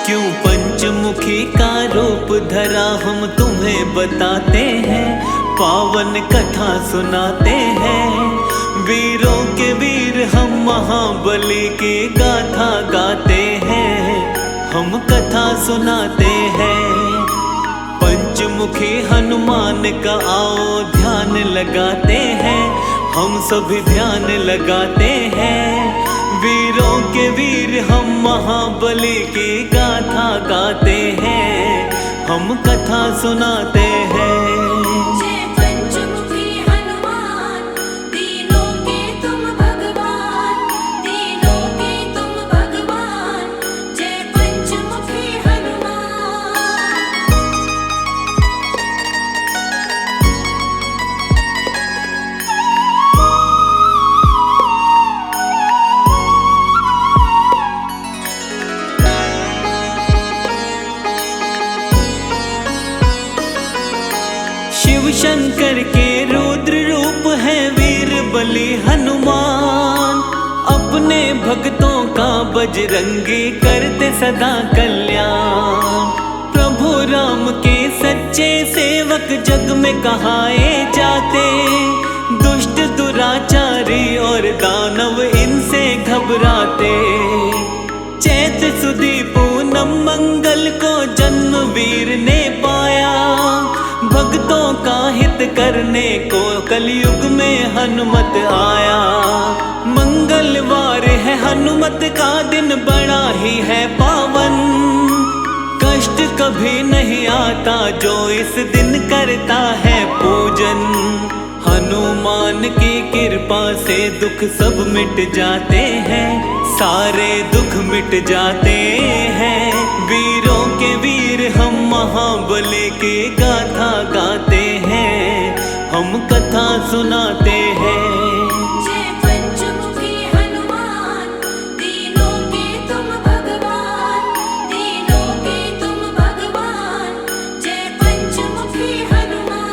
क्यों पंचमुखी का रूप धरा हम तुम्हें बताते हैं, पावन कथा सुनाते हैं। वीरों के वीर हम महाबली की गाथा गाते हैं, हम कथा सुनाते हैं। पंचमुखी हनुमान का आओ ध्यान लगाते हैं, हम सभी ध्यान लगाते हैं। वीरों के वीर हम महाबली की गाथा गाते हैं, हम कथा सुनाते हैं। जय पंचमुखी हनुमान, दीनों के तुम भगवान, दीनों के तुम भगवान। जय पंचमुखी हनुमान। शिव शंकर के रुद्र रूप है वीर बलि हनुमान, अपने भक्तों का बजरंगी करते सदा कल्याण। प्रभु राम के सच्चे सेवक जग में कहाए जाते, दुष्ट दुराचारी और दानव इनसे घबराते। चैत सुदी पूनम मंगल को जन्म वीर ने पाया, भक्तों का हित करने को कलयुग में हनुमत आया। मंगलवार है हनुमत का दिन, बड़ा ही है पावन। कष्ट कभी नहीं आता जो इस दिन करता है पूजन। हनुमान की कृपा से दुख सब मिट जाते हैं, सारे दुख मिट जाते हैं। वीरों के वीर हम महाबली की गाथा गाते हैं, हम कथा सुनाते हैं। जय पंचमुखी हनुमान, दीनों के तुम भगवान, दीनों के तुम भगवान। जय पंचमुखी हनुमान।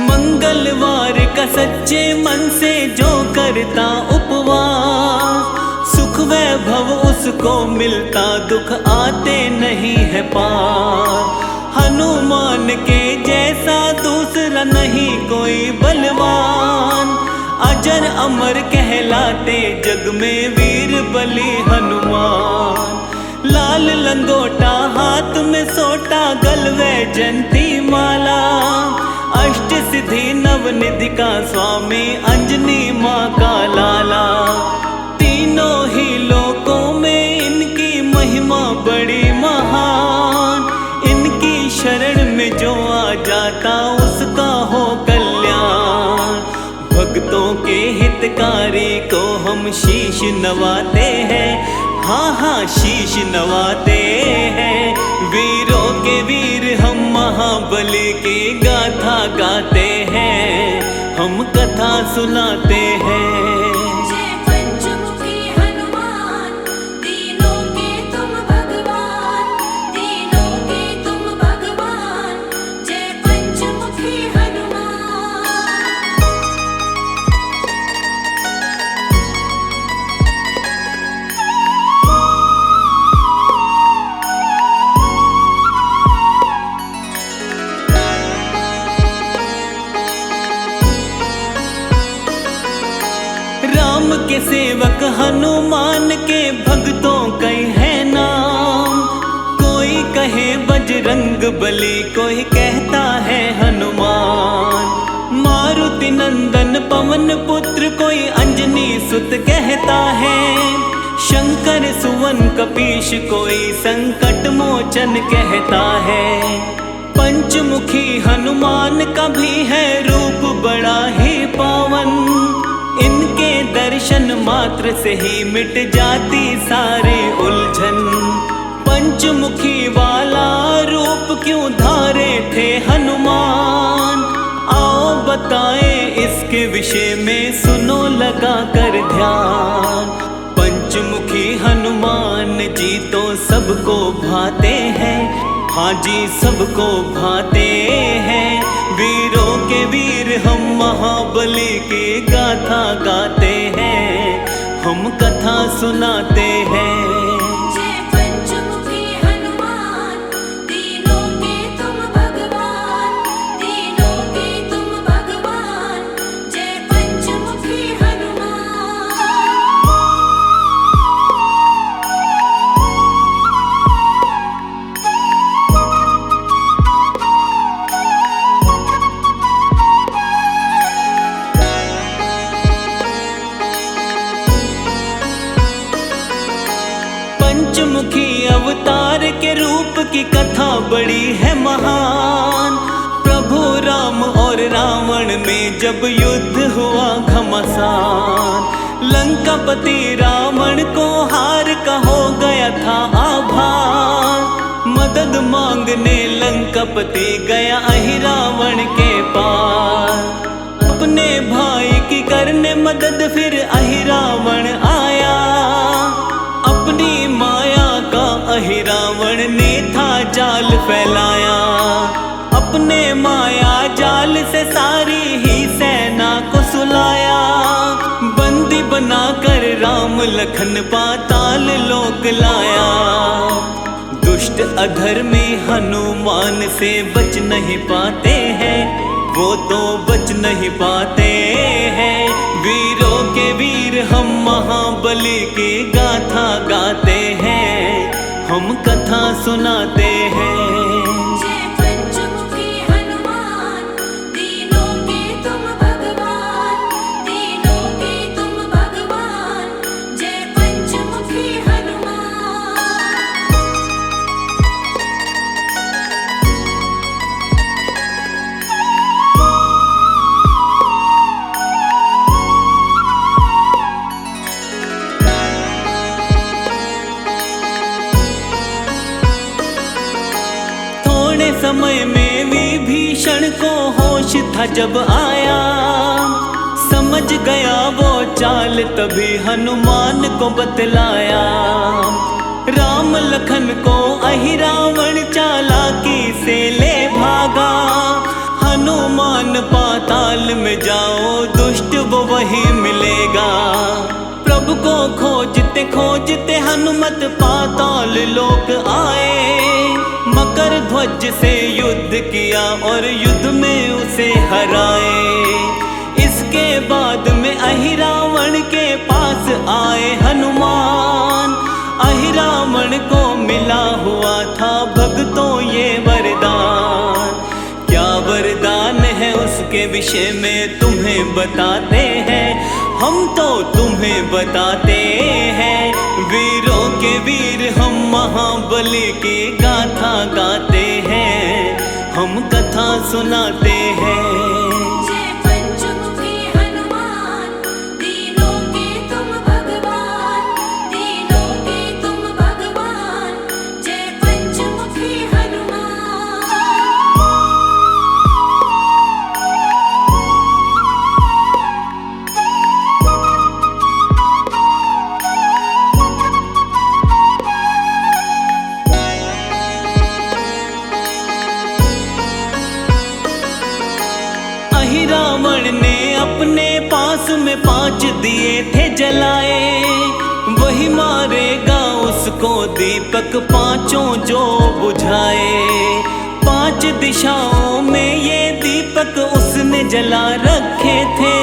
मंगलवार का सच्चे मन से जो करता उपवास, सुख वैभव उसको मिलता, दुख आते नहीं है पार। हनुमान के जैसा दूसरा नहीं कोई बलवान, अजर अमर कहलाते जग में वीर बलि हनुमान। लाल लंगोटा हाथ में सोटा, गलवे जंती माला, अष्ट सिद्धि नवनिधि का स्वामी, अंजनी माँ का लाला। तीनों ही लोकों में इनकी महिमा बड़ी महान, इनकी शरण में जो आ जाता उसका हो कल्याण। भक्तों के हितकारी को हम शीश नवाते हैं, हाँ हाँ शीश नवाते हैं। वीरों के वीर हम महाबली की गाथा गाते हैं, हम कथा सुनाते हैं। जय पंचमुखी हनुमान, दीनों के तुम भगवान, दीनों के तुम भगवान। जय पंचमुखी हनुमान। राम के सेवक हनुमान के भक्तों कई है नाम, कोई कहे बजरंग बली, कोई कहता है हनुमान। मारुति नंदन पवन पुत्र, कोई अंजनी सुत कहता है। शंकर सुवन कपीश, कोई संकट मोचन कहता है। पंचमुखी हनुमान का भी है रूप बड़ा ही पावन, इनके दर्शन मात्र से ही मिट जाती सारी उलझन। पंचमुखी वाला रूप क्यों धारे थे हनुमान, आओ बताएं उसके विषय में सुनो लगा कर ध्यान। पंचमुखी हनुमान जी तो सबको भाते हैं, हाँ जी सबको भाते हैं। वीरों के वीर हम महाबली की गाथा गाते हैं, हम कथा सुनाते हैं। जय पंचमुखी हनुमान, तीनों के तुम भगवान, तीनों के तुम भगवान। जय पंचमुखी हनुमान। पंचमुखी अवतार के रूप की कथा बड़ी है महान। प्रभु राम और रावण में जब युद्ध हुआ घमासान, लंकापति रावण को हार का हो गया था आभार। मदद मांगने लंकापति गया अहिरावण के पास, अपने भाई की करने मदद फिर अहिरावण आया। अपनी माया का अहिरावण ने था जाल फैलाया, अपने माया जाल से सारी ही सेना को सुलाया। बंदी बनाकर राम लखन पाताल लोक लाया। दुष्ट अधर्मी हनुमान से बच नहीं पाते हैं, वो तो बच नहीं पाते हैं। वीरों के वीर हम महाबली की गाथा गाते हैं, हम कथा सुनाते हैं। जय पंचमुखी हनुमान, तीनों के तुम भगवान, तीनों के तुम भगवान। जय पंचमुखी हनुमान। थोड़े समय में विभीषण को होश था जब आया, समझ गया वो चाल तभी हनुमान को बतलाया। राम लखन को अहिरावण चालाकी से ले भागा। हनुमान पाताल में जाओ दुष्ट वो वही मिलेगा। प्रभु को खोजते खोजते हनुमत पाताल लोक आए। मकर ध्वज से युद्ध किया और युद्ध में उसे हराए। इसके बाद में अहिरावण के पास आए हनुमान। अहिरावण को मिला हुआ था भक्तों ये वरदान। क्या वरदान है उसके विषय में तुम्हें बताते हैं, हम तो तुम्हें बताते हैं। वीरों के वीर हम महाबली की गाथा गाते हैं, हम कथा सुनाते हैं। जय पंचमुखी हनुमान, तीनों के तुम भगवान, तीनों के तुम भगवान। जय पंचमुखी हनुमान। अहिरावण ने अपने पास में 5 दिए थे जलाए। वही मारेगा उसको दीपक पांचों जो बुझाए। 5 दिशाओं में ये दीपक उसने जला रखे थे।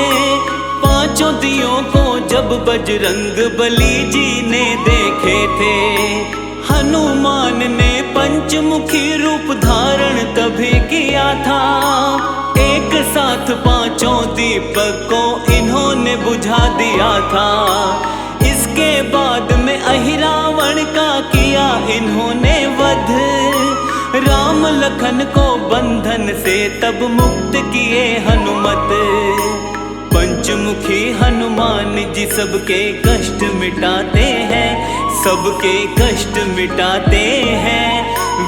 पांचों दियों को जब बजरंग बली जी ने देखे थे। हनुमान ने पंचमुखी रूप धारण तभी किया था। एक साथ 5 दीपक को इन्होंने बुझा दिया था। इसके बाद में अहिरावण का किया इन्होंने वध। राम लखन को बंधन से तब मुक्त किए हनुमत। पंचमुखी हनुमान जी सबके कष्ट मिटाते हैं, सबके कष्ट मिटाते हैं।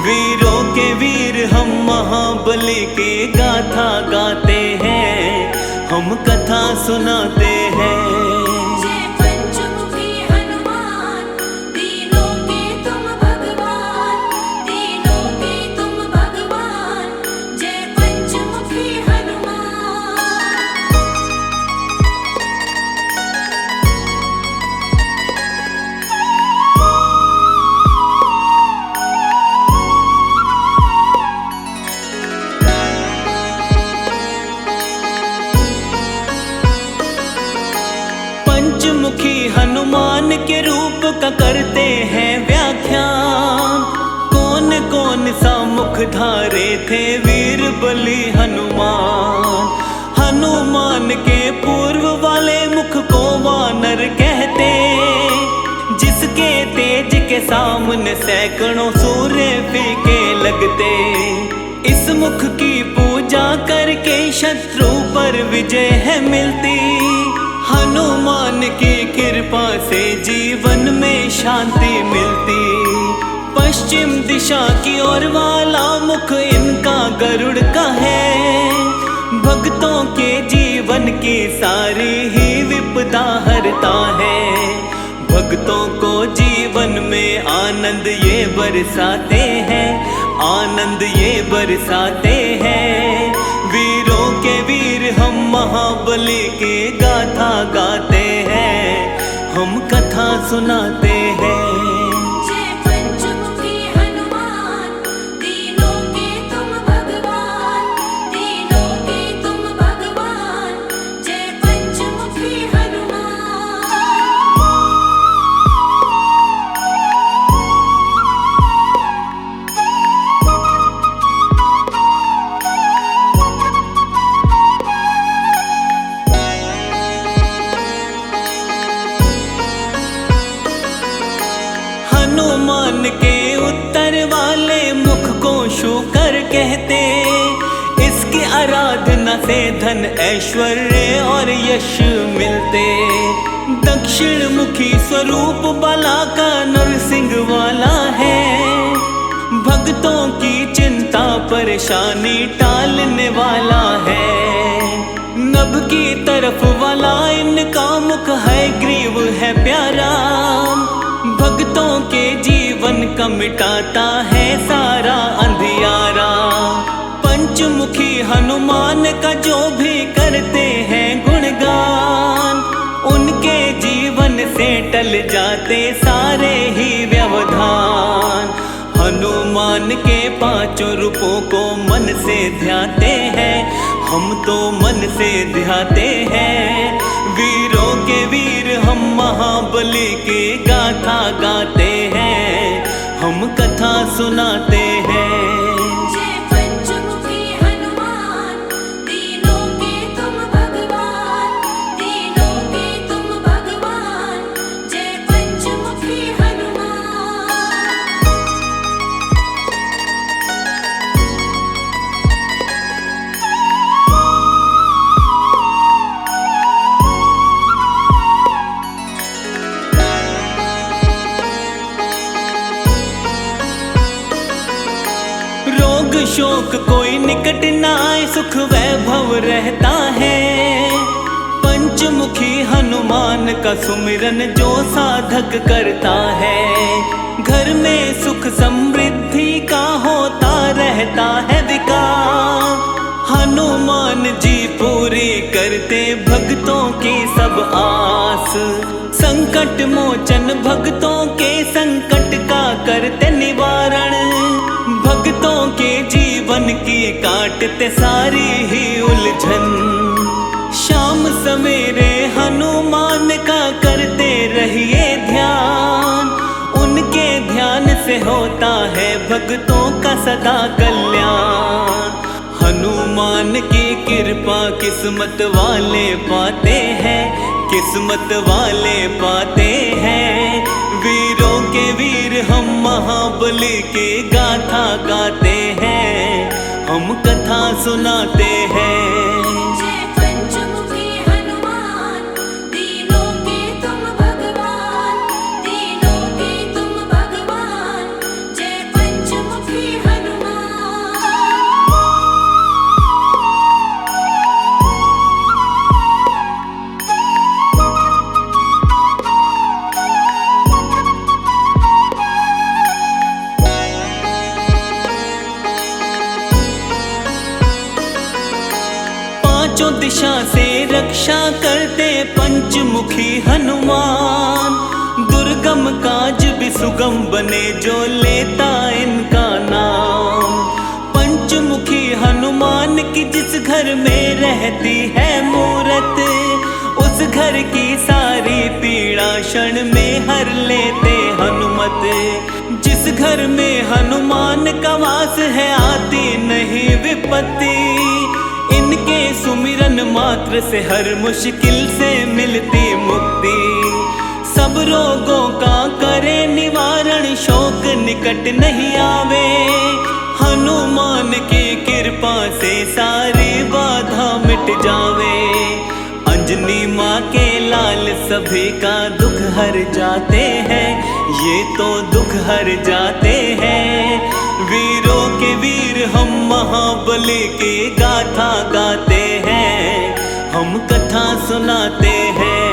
वीरों के वीर हम महाबली की गाथा गाते हैं, हम कथा सुनाते हैं। जय पंचमुखी हनुमान, दीनों के तुम भगवान, दीनों के तुम भगवान, जय पंचमुखी हनुमान। पंचमुखी हनुमान के रूप का करते हैं व्याख्यान। कौन कौन सा मुख धारे थे वीर बलि हनुमान। हनुमान के पूर्व वाले मुख को वानर कहते, जिसके तेज के सामने सैकड़ों सूर्य फीके लगते। इस मुख की पूजा करके शत्रु पर विजय है मिलती। हनुमान की कृपा से जीवन में शांति मिलती। पश्चिम दिशा की ओर वाला मुख इनका गरुड़ का है। भक्तों के जीवन की सारी ही विपदा हरता है। भक्तों को जीवन में आनंद ये बरसाते हैं, आनंद ये बरसाते हैं। वीरों के वीर हम महाबली की गाथा गाते हैं, हम कथा सुनाते हैं। जय पंचमुखी हनुमान, दीनों के तुम भगवान, दीनों के तुम भगवान, जय पंचमुखी हनुमान। हनुमान के उत्तर वाले मुख को शूकर कहते। इसकी आराधना से धन ऐश्वर्य और यश मिलते। दक्षिण मुखी स्वरूप बाला का नरसिंह वाला है। भक्तों की चिंता परेशानी टालने वाला है। नभ की तरफ वाला इनका मुख है, ग्रीव है प्यारा। भक्तों के जीवन का मिटाता है सारा अंधियारा। पंचमुखी हनुमान का जो भी करते हैं गुणगान, उनके जीवन से टल जाते सारे ही व्यवधान। हनुमान के पांचों रूपों को मन से ध्याते हैं, हम तो मन से ध्याते हैं। वीरों के वीर हम महाबली की गाथा गाते हैं, हम कथा सुनाते हैं। जय पंचमुखी हनुमान, दीनों के तुम भगवान, दीनों के तुम भगवान, जय पंचमुखी हनुमान। रोग शोक कोई निकट न आए, सुख वैभव रहता है। पंचमुखी हनुमान का सुमिरन जो साधक करता है, घर में सुख समृद्धि का होता रहता है विकास। हनुमान जी पूरी करते भक्तों की सब आस। संकट मोचन भक्तों के संकट का करते निवारण। भक्तों के जीवन की काटते सारी ही उलझन। शाम सवेरे हनुमान का करते रहिए ध्यान। उनके ध्यान से होता है भक्तों का सदा कल्याण। हनुमान की कृपा किस्मत वाले पाते हैं, किस्मत वाले पाते हैं। वीरों के वीर हम महाबली की गाथा गाते हैं, हम कथा सुनाते हैं। जय पंचमुखी हनुमान, दीनों के तुम भगवान, दीनों के तुम भगवान, जय पंचमुखी हनुमान। से रक्षा करते पंचमुखी हनुमान। दुर्गम काज भी सुगम बने जो लेता इनका नाम। पंचमुखी हनुमान की जिस घर में रहती है मूरत, उस घर की सारी पीड़ा क्षण में हर लेते हनुमत। जिस घर में हनुमान का वास है आती नहीं विपत्ति, इनके सुमिरन मात्र से हर मुश्किल से मिलती मुक्ति। सब रोगों का करे निवारण, शोक निकट नहीं आवे। हनुमान की कृपा से सारी बाधा मिट जावे। अंजनी माँ के लाल सभी का दुख हर जाते हैं, ये तो दुख हर जाते हैं। वीरों के वीर हम महाबली की गाथा गाते हैं, हम कथा सुनाते हैं।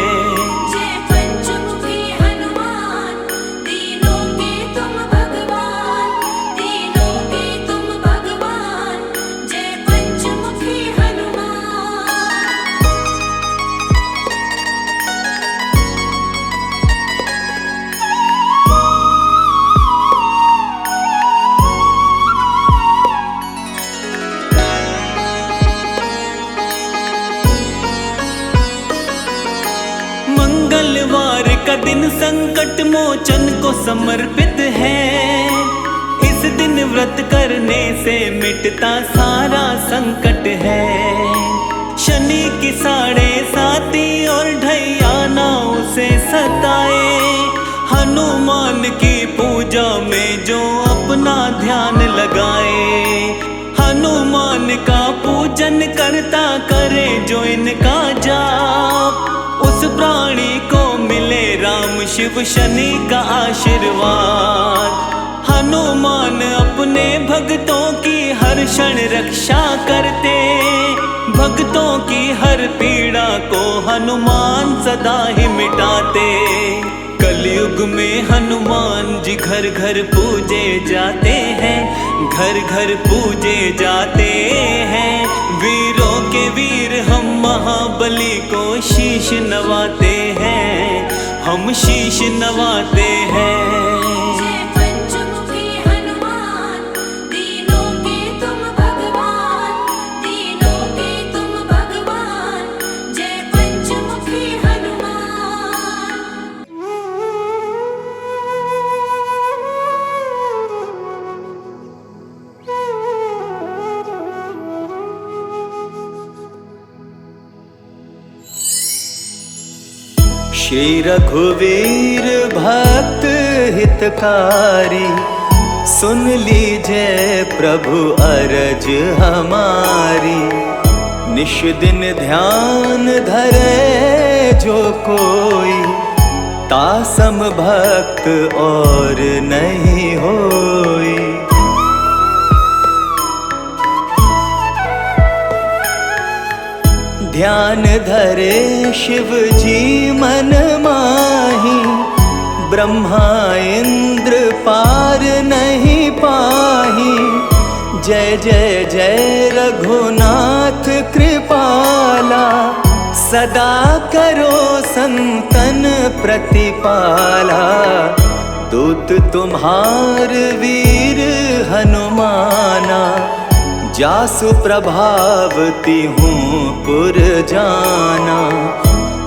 जय पंचमुखी हनुमान, तीनों के तुम भगवान, तीनों के तुम भगवान। जय पंचमुखी हनुमान। मंगलवार का दिन संकट मोचन को समर्पित है। इस दिन व्रत करने से मिटता सारा संकट है। शनि की 7.5 और ढैया ना उसे सताए। हनुमान की पूजा में जो अपना ध्यान लगाए, हनुमान का पूजन करता करे जो इनका जाप, उस प्राणी को मिले राम शिव शनि का आशीर्वाद। हनुमान अपने भक्तों की हर क्षण रक्षा करते, भक्तों की हर पीड़ा को हनुमान सदा ही मिटाते। कलयुग में हनुमान जी घर घर पूजे जाते हैं, घर घर पूजे जाते हैं। वीरों के वीर हम महाबली को शीश नवाते हैं, हम शीश नवाते हैं। जय पंचमुखी हनुमान, तीनों के तुम भगवान, तीनों के तुम भगवान। जय पंचमुखी हनुमान। श्री रघुवीर भक्त हितकारी, सुन लीजिए प्रभु अरज हमारी। निश दिन ध्यान धरे जो कोई, तासम भक्त और नहीं होई। ध्यान धरे शिव जी मन माही, ब्रह्मा इंद्र पार नहीं पाही। जय जय जय रघुनाथ कृपाला, सदा करो संतन प्रतिपाला। दूत तुम्हार वीर हनुमाना, जासु प्रभावती हूँ पुर जाना।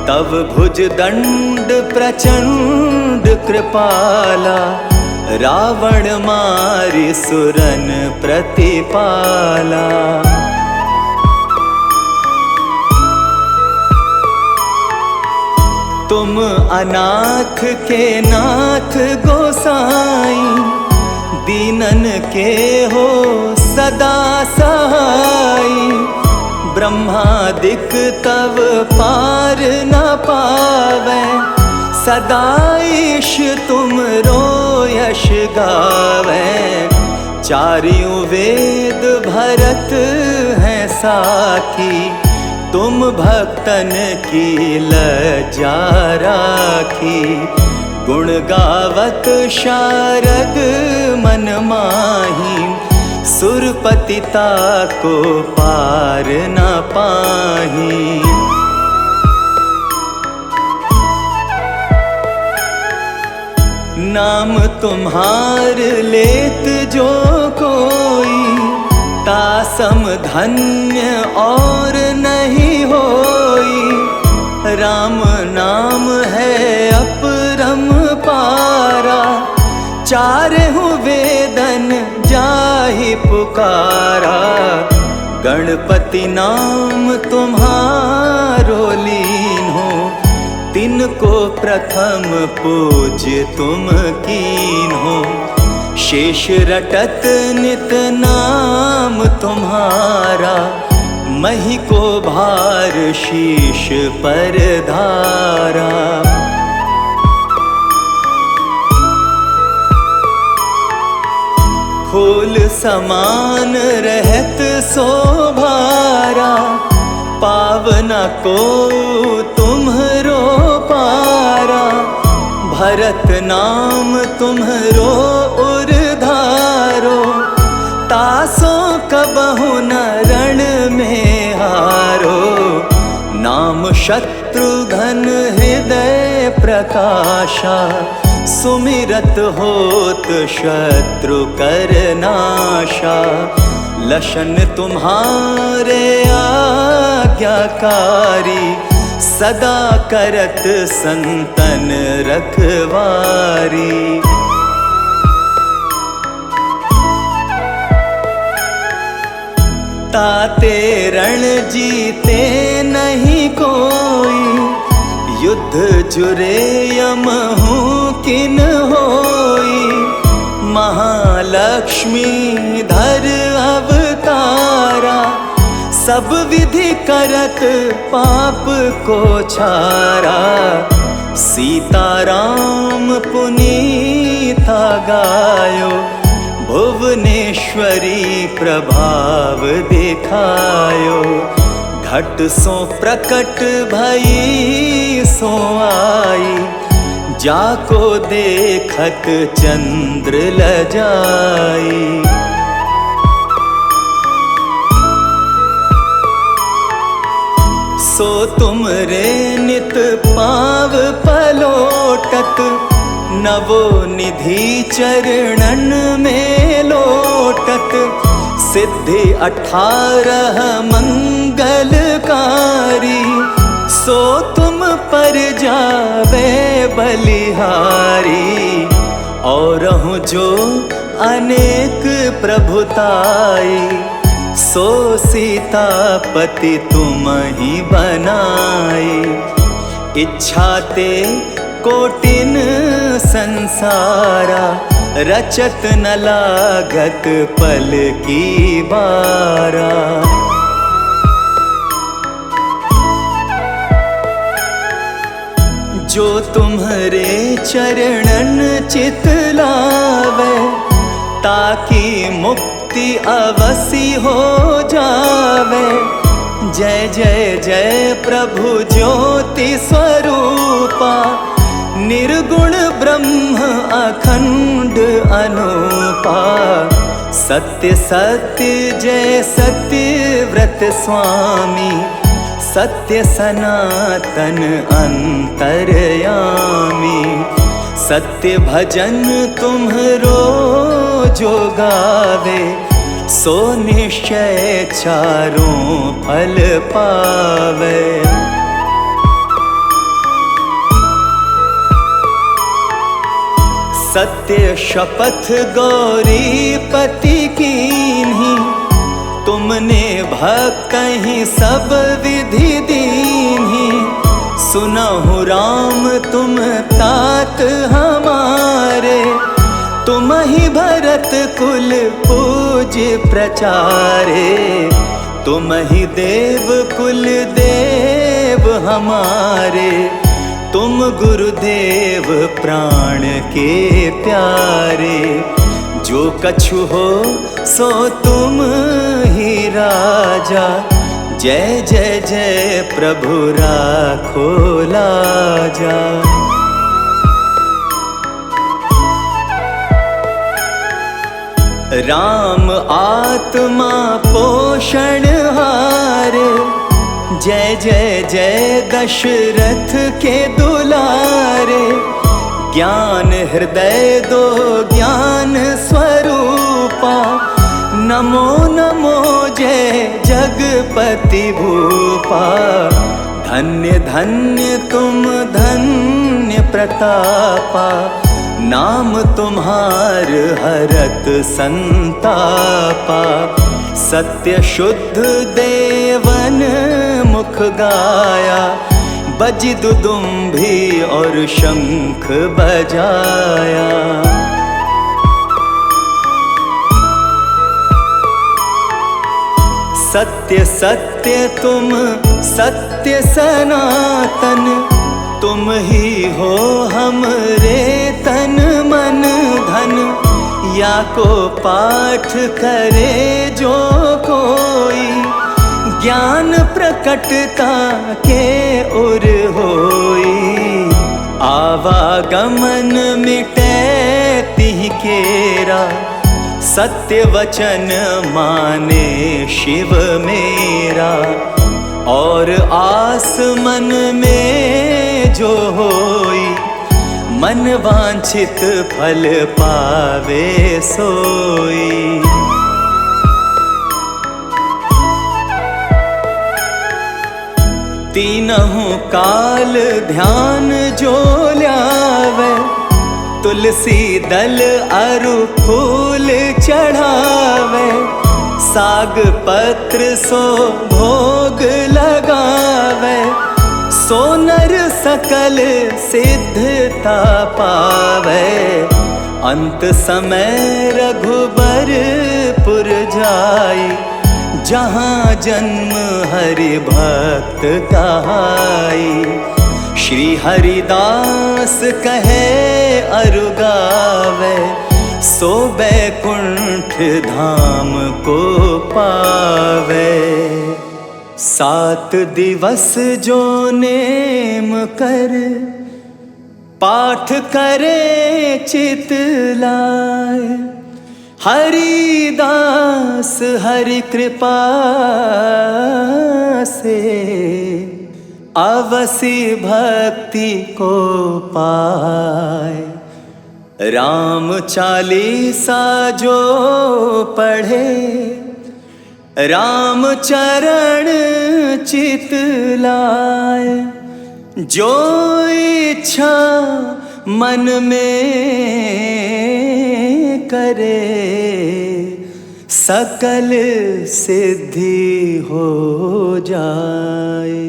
तव भुज दंड प्रचंड कृपाला, रावण मारि सुरन प्रतिपाला। तुम अनाथ के नाथ गोसाई, दीनन के हो सदा सहाई। ब्रह्मादिक तव पार न पावै, सदा ईश तुम रो यश गावै। चारियों वेद भरत हैं साखी, तुम भक्तन की लज्जा राखी। गुण गावत शारद मन माही, सुरपतिता को पार न पाही। नाम तुम्हार लेत जो कोई, तासम धन्य और नहीं होई। राम नाम है अपरम पारा, चारहु वेदन जाहि पुकारा। गणपति नाम तुम्हारो लीन हो, तिनको प्रथम पूज्य तुम कीन हो। शेष रटत नित नाम तुम्हारा, मही को भार शीश पर धारा। फूल समान रहत शोभारा, पावना को तुम्हरो पारा। भरत नाम तुम्हरो उरधारो, तासो कबहु न रण में हारो। नाम शत्रुघ्न हृदय प्रकाशा, सुमिरत होत शत्रु कर नाशा। लशन तुम्हारे आज्ञाकारी, सदा करत संतन रखवारी। ताते रण जीते नहीं कोई, युद्ध जुरे यमहु किन होई। महालक्ष्मी धर अवतारा, सब विधि करत पाप को छारा। सीताराम पुनीता गायो, भुवनेश्वरी प्रभाव दिखायो। घट सो प्रकट भई सो आई, जाको देखत चंद्र लजाई। सो तुम रे नित पाव पलोटत, नवो निधि चरणन में लोटत। सिद्धि 18 मंगलकारी, सो तुम पर जावे बलिहारी। और जो अनेक प्रभुताई, सो सीतापति तुम ही बनाई। इच्छा ते कोटिन संसारा, रचत न लागत पल की बारा। जो तुम्हारे चरणन चित लावे, ताकि मुक्ति अवसी हो जावे। जय जय जय प्रभु ज्योति स्वरूपा, निर्गुण ब्रह्म अखंड अनूपा। सत्य सत्य जय सत्य व्रत स्वामी, सत्य सनातन अंतर्यामी। सत्य भजन तुम्हरो जो गावे, सो निश्चय चारों फल पावे। सत्य शपथ गौरीपति कीन्ही, तुमने भक्तहि सब विधि दीन्ही। सुनहु राम तुम तात हमारे, तुम ही भरत कुल पूज्य प्रचारे। तुम ही देव कुल देव हमारे, तुम गुरुदेव प्राण के प्यारे। जो कछु हो सो तुम ही राजा, जय जय जय प्रभु राखो लाजा। राम आत्मा पोषणहार, जय जय जय दशरथ के दुलारे। ज्ञान हृदय दो ज्ञान स्वरूपा, नमो नमो जय जगपति भूपा। धन्य धन्य तुम धन्य प्रतापा, नाम तुम्हार हरत संतापा। सत्य शुद्ध देवन मुख गाया, बजी दुदुम्भी और शंख बजाया। सत्य सत्य तुम सत्य सनातन, तुम ही हो हमरे तन मन धन। या को पाठ करे जो कोई, ज्ञान प्रकटता के उर होई। आवागमन मिटे तिहि केरा, सत्य वचन माने शिव मेरा। और आस मन में जो होई, मन वांछित फल पावे सोई। तीनों काल ध्यान जो ल्यावे, तुलसी दल अरु फूल चढ़ावे। साग पत्र सो भोग लगावे, सोनर सकल सिद्धता पावे। अंत समय रघुबरपुर जाई, जहाँ जन्म हरि भक्त कहाई। श्री हरिदास कहे अरु गावे, सो बैकुंठ धाम को पावे। 7 दिवस जो नेम कर, पाठ करे चित लाए। हरिदास हरि कृपा से, अवसी भक्ति को पाए। राम चालीसा जो पढ़े, राम चरण चित लाए। जो इच्छा मन में करे, सकल सिद्धि हो जाए।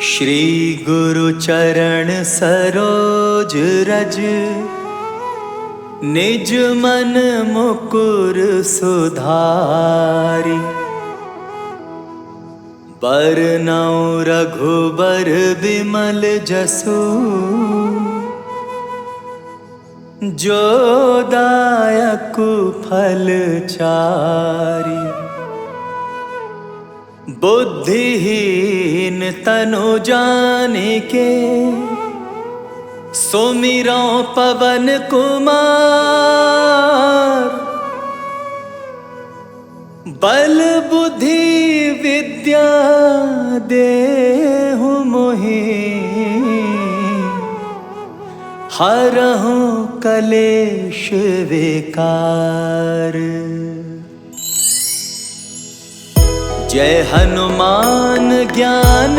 श्री गुरु चरण सरोज रज, निज मन मुकुर सुधारी। बरनउँ रघुबर विमल जसु, जो दायक फल चारी। बुद्धिहीन तनु जानिके, सुमिरौ पवन कुमार। बल बुद्धि विद्या देहु मोहि, हरहु कलेश विकार। जय हनुमान ज्ञान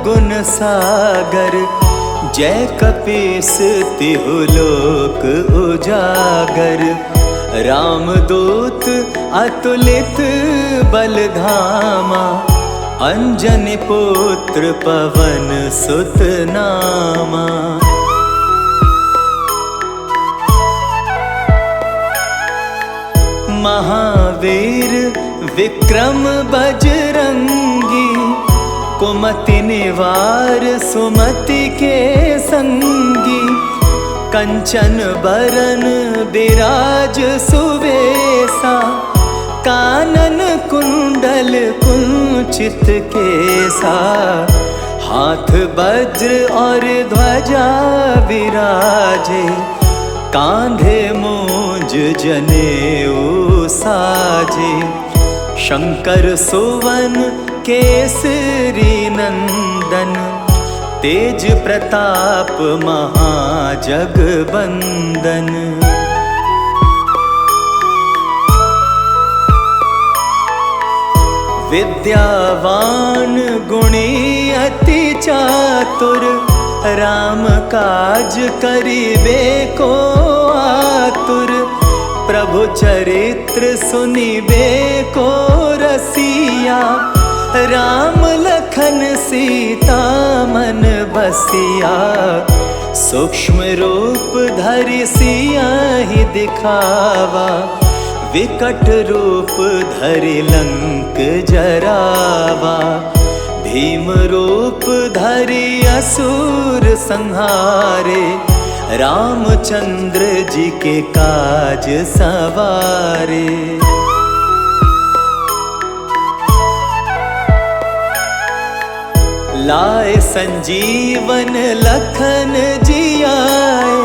गुण सागर, जय कपीस तिहु लोक उजागर। रामदूत अतुलित बल धामा, अंजनी पुत्र पवन सुत नामा। महावीर विक्रम बजरंगी, कुमति निवार सुमति के संगी। कंचन बरन बिराज सुवेसा, कानन कुंडल कुंचित केसा, हाथ वज्र और ध्वजा विराजे, कांधे मूंज जनेऊ साजे। शंकर सुवन केसरी नंदन, तेज प्रताप महाजगबंदन। विद्यावान गुणी अति चातुर, राम काज करिबे को आतुर। प्रभु चरित्र सुनिबे को रसिया, राम लखन सीता मन बसिया। सूक्ष्म रूप धरि सियाहि दिखावा, विकट रूप धरि लंक जरावा। भीम रूप धरि असुर संहारे, रामचंद्र जी के काज सवारे। लाए संजीवन लखन जियाए,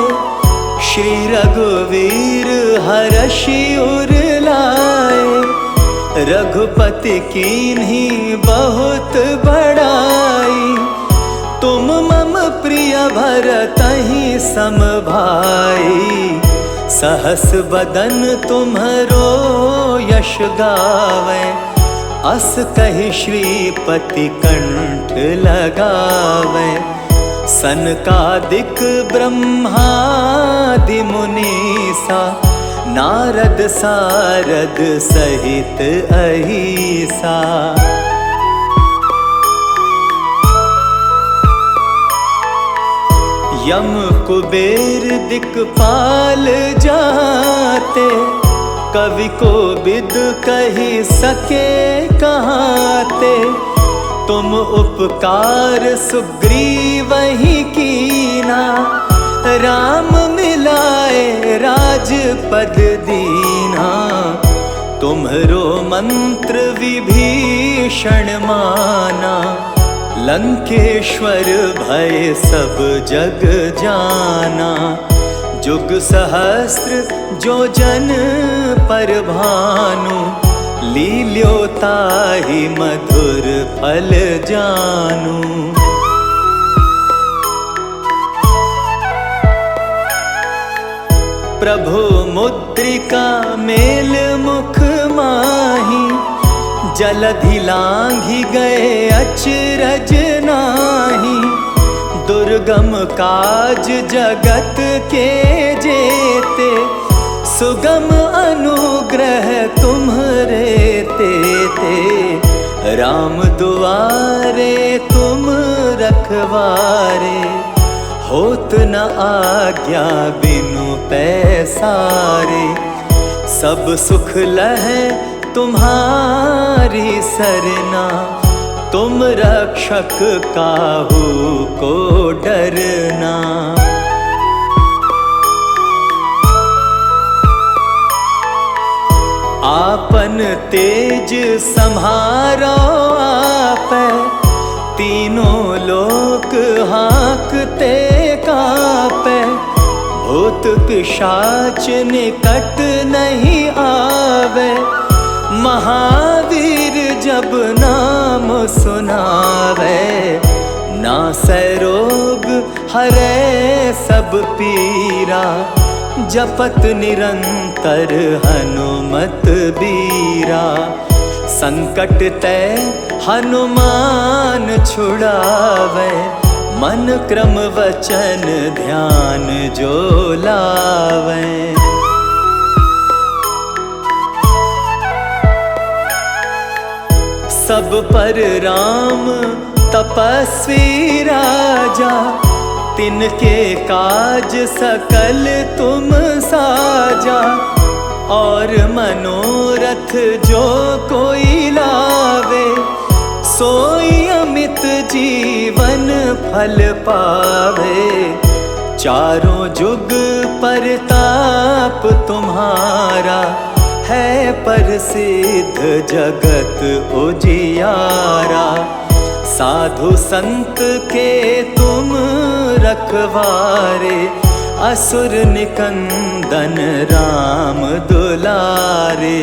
श्री रघुवीर हरषि उर लाए। रघुपति कीन्ही बहुत बड़ाई, तुम मम प्रिय भरतहि सम भाई। सहस बदन तुम्हरो यश गावै, अस कहि श्रीपति कंठ लगावै। सनकादिक ब्रह्मादि मुनीसा, नारद सारद सहित अहिसा। यम कुबेर दिक्पाल जाते, कवि को बिद कही सके कहाते। तुम उपकार सुग्रीवहि कीना, राम मिलाए राजपद दीना। तुम्हरो मंत्र विभीषण माना, लंकेश्वर भय सब जग जाना। जुग सहस्त्र जो जन पर भानु, लील्यो ताहि मधुर फल जानू। प्रभु मुद्रिका मेल मुख माही, जलधि लांघि गए अचरज नाही। दुर्गम काज जगत के जेते, सुगम अनुग्रह तुम्हरे तेते। राम दुआरे तुम रखवारे, होत न आज्ञा बिनु पैसारे। सब सुख लहै तुम्हारी सरना, तुम रक्षक काहू को डरना। आपन तेज सम्हारो आपै, तीनों लोक हाँकते कापै। भूत पिशाच निकट नहीं आवे, महावीर जब नाम सुनावे। नासै रोग हरै सब पीरा, जपत निरंतर हनुमत बीरा। संकट ते हनुमान छुड़ावे, मन क्रम वचन ध्यान जो लावे। सब पर राम तपस्वी राजा, तिनके काज सकल तुम साजा। और मनोरथ जो कोई लावे, सोई अमित जीवन फल पावे। चारों जुग परताप तुम्हारा, है प्रसिद्ध जगत उजियारा। साधु संत के तुम रखवारे, असुर निकंदन राम दुलारे।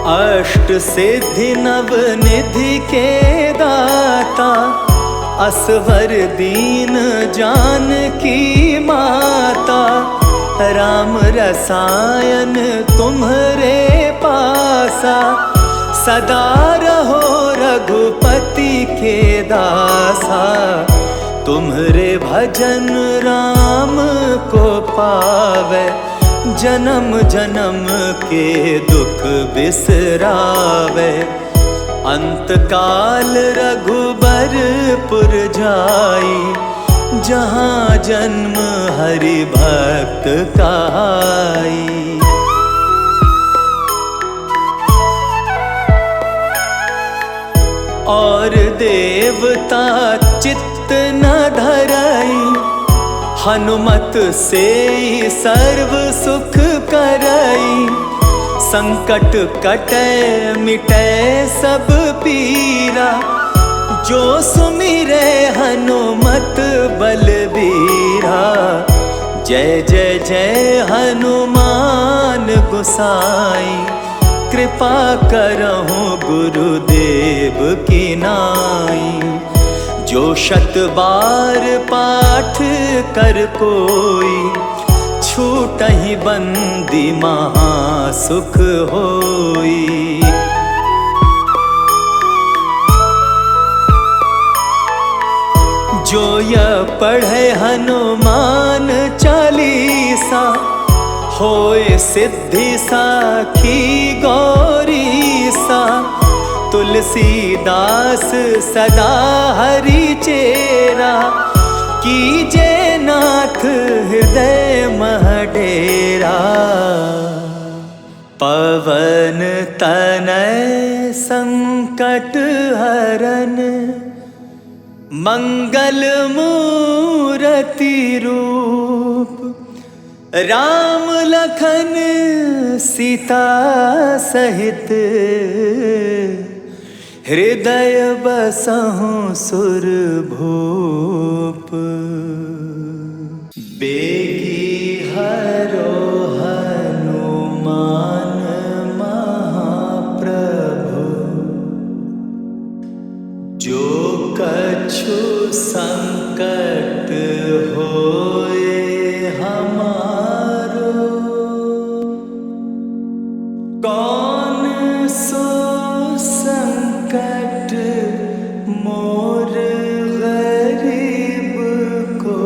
अष्ट सिद्धि नव निधि के दाता, असवर दीन जानकी माता। राम रसायन तुम्हरे पासा, सदा रहो रघुपति के दासा। तुम्हरे भजन राम को पावे, जन्म जन्म के दुख बिसरावे। अंत काल रघुबरपुर जाई, जहाँ जन्म हरि भक्त कहाई। और देवता चित्त न धरई, हनुमत से सर्व सुख करई। संकट कटे मिटे सब पीरा, जो सुमिरे हनुमत बलबीरा। जय जय जय हनुमान गोसाई, कृपा करहु गुरुदेव की नाई। जो शत बार पाठ कर कोई, छूटहि बंदी महा सुख होई। जो यह पढ़े हनुमान चालीसा, होए सिद्धि साखी गौरीसा। तुलसीदास सदा हरि चेरा, कीजे नाथ हृदय मह डेरा। पवन तनय संकट हरन, मंगल मूरति रूप। राम लखन सीता सहित, हृदय बसहु सुरभूप। बेगी हरो हनुमान महाप्रभु, जो कछु संकट होए हमारो। कौन सो संकट मोर गरीब को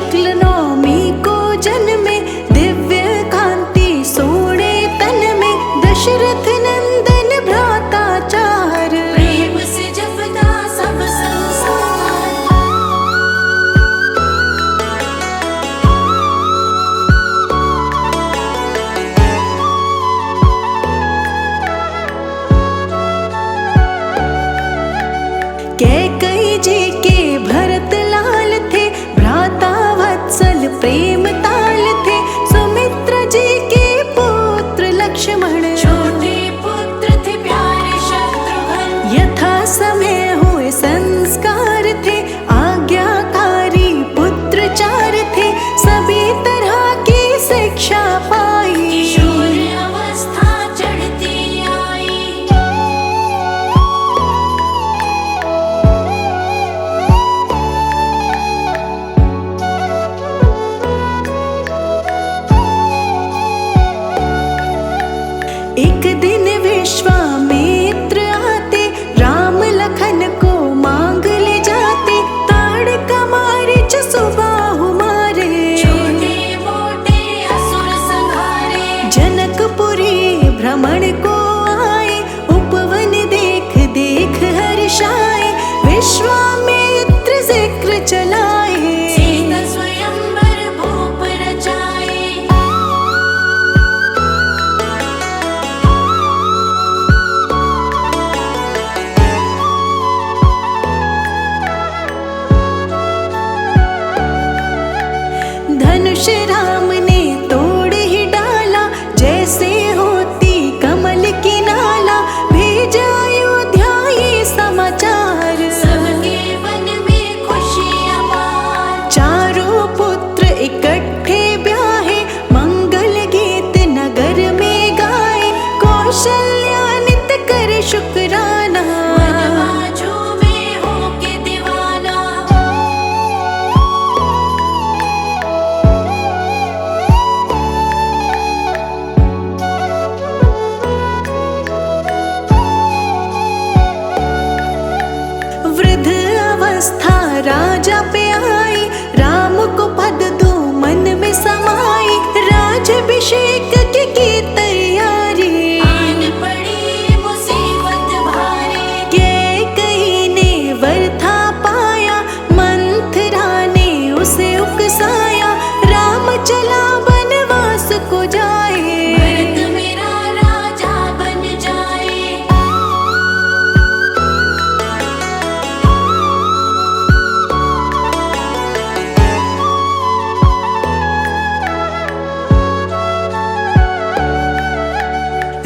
शुक्ल नवमी को जन्मे, दिव्य कांति सोने तन में, दशरथ नंदन भ्राता चार, प्रेम से जपता सब संसार। कैकेयी जी के भरत लाल थे, भ्राता वत्सल प्रेम ताल थे। सुमित्रा जी के पुत्र लक्ष्मण, छोटे पुत्र थे प्यारे शत्रुघ्न। यथा समय हुए संस्कार थे, आज्ञाकारी पुत्र चार थे। सभी तरह की शिक्षा पाई, किशोर अवस्था चढ़ती आई। एक दिन विश्वामित्र आते, राम लखन को मांग ले जाते। ताड़का मारीच सुबाहु मारे, छोटे मोटे असुर संहारे। जनकपुरी भ्रमण को आए, उपवन देख देख हर्षाए। विश्वामित्र जिक्र चलाए, सीता स्वयंवर भूप रचाए। धनुष राम ने तोड़ ही डाला, जैसे होती कमल की नाला। भेजा अयोध्या ये समाचार, सबके मन में खुशी अपार। चारों पुत्र इकट्ठे ब्याहे, मंगल गीत नगर में गाए। कौशल्या नित करे शुक्राना, मनवाजू में होके दीवाना। वृद्ध अवस्था राजा पे आई, राम को पद दो मन में समाई। राजाभिषेक की तैयारी, आन पड़ी मुसीबत भारी। कैकेयी ने वर था पाया, मंथरा ने उसे उकसाया। राम चला वनवास को जाए, भरत मेरा राजा बन जाए।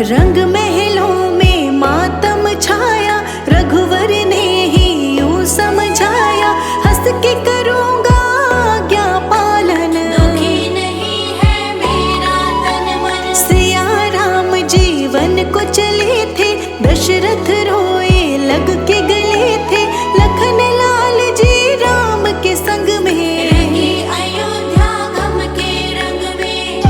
रंग महलों में मातम छाया, रघुवर ने ही यूं समझाया। हंस के करूँगा आज्ञा पालन, दुखी नहीं है मेरा तन मन। सिया राम जीवन को चले थे, दशरथ रोए लग के गले थे। लखन लाल जी राम के संग में, रंगी अयोध्या गम के रंग में।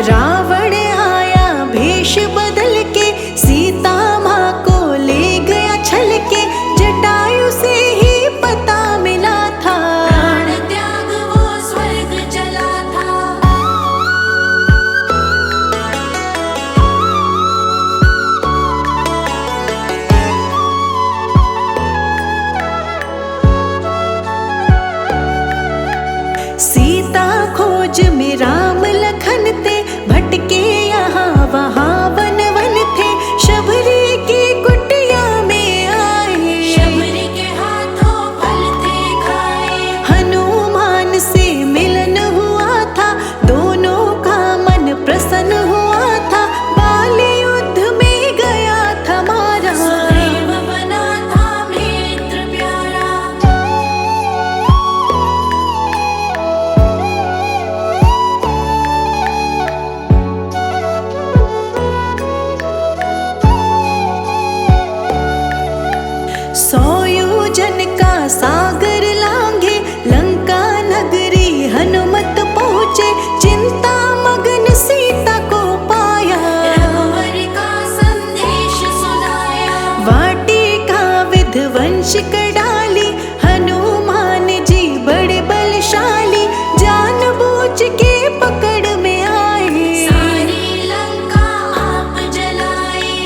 रावण आया भेष बदल के, सीता माँ को ले गया छल के, जटायु से ही पता मिला था, प्राण त्याग वो स्वर्ग चला था। सीता खोज में राम लखन थे, भटके यहाँ वहाँ वन वन थे, शबरी की कुटिया में आए, शबरी के हाथों फल थे खाए, हनुमान से मिलन हुआ था, दोनों का मन प्रसन्न हुआ था, बाल युद्ध में गया था मारा, सुग्रीव बना था मित्र प्यारा। सौ योजन का सागर लांघे, लंका नगरी हनुमत पहुँचे, चिंता मगन सीता को पाया, रघुवर का संदेश सुनाया, वाटिका विध्वंस कर डाली, हनुमान जी बड़े बलशाली, जानबूझ के पकड़ में आए, सारी लंका आप जलाए।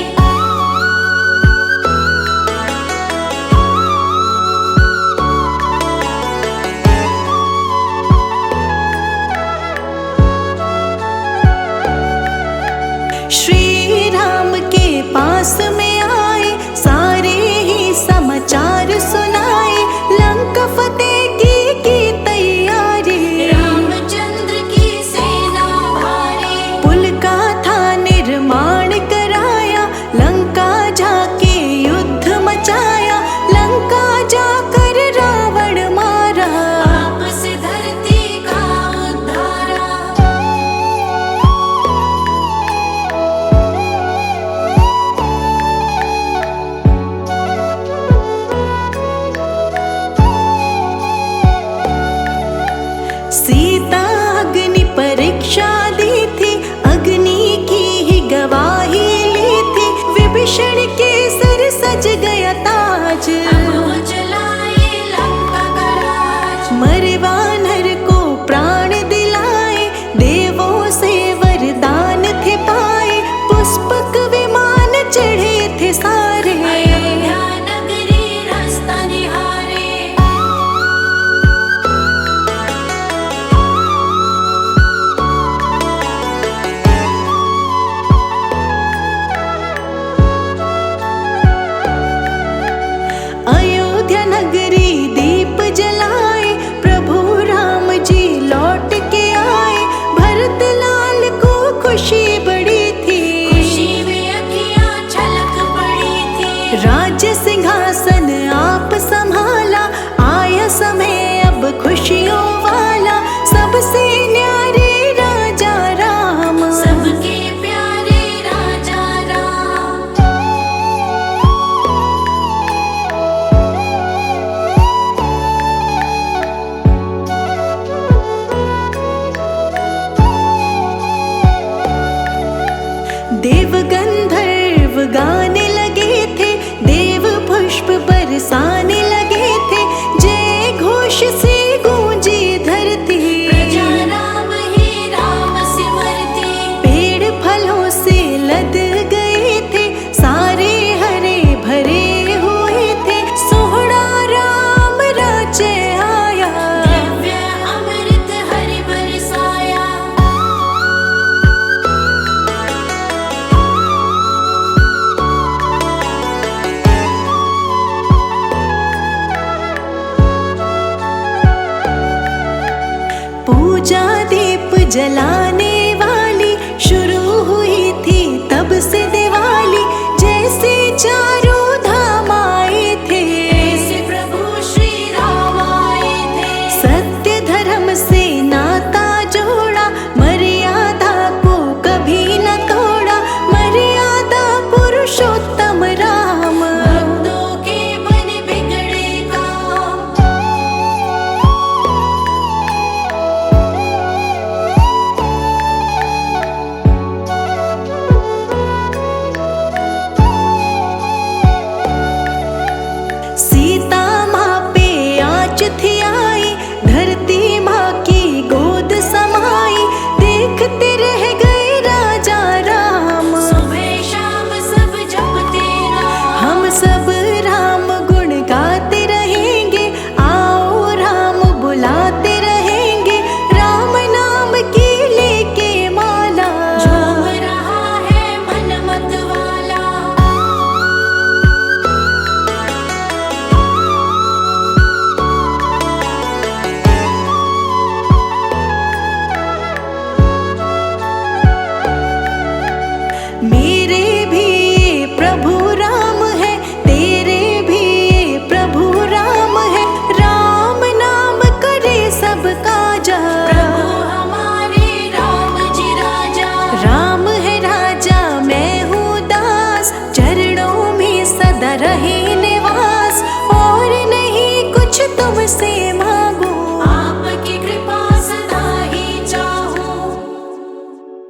श्री राम के पास में आए, सारे ही समाचार सुनाए, लंका फतेह की तैयारी, रामचंद्र की सेना भारी, पुल का था निर्माण कराया, लंका जाके युद्ध मचाया, लंका जाकर रावण मारा, आपस धरती का उद्धारा। सीता अग्नि परीक्षा दी थी, अग्नि की ही गवाही ली थी, विभीषण के सर सज गया ताज, अब वो चलाए लंका का राज, मरे वानर को प्राण दिलाए, देवों से वरदान थे पाए, पुष्पक विमान चढ़े थे सारे, अयोध्या नगरी रास्ता निहारे। अयोध्या नगरी दीप जलाए, प्रभु राम जी लौट के आए, भरत लाल को खुशी बड़ी थी, खुशी में अखियाँ छलक पड़ी थी, राज्य सिंहासन आप संभाला, आया समय अब खुशियों वाला, सबसे न्यारे राजा राम, सबके प्यारे राजा राम। देव गंधर्व गाने लगे थे, देव पुष्प बरसाने लगे थे, जय घोष से गूंजी धरती, प्रजा राम ही राम सिमरती, पेड़ फलों से लद गए थे, सारे हरे भरे हुए थे, सोहरा राम राज्य आया, दिव्य अमृत हरि बरसाया। पूजा दीप जला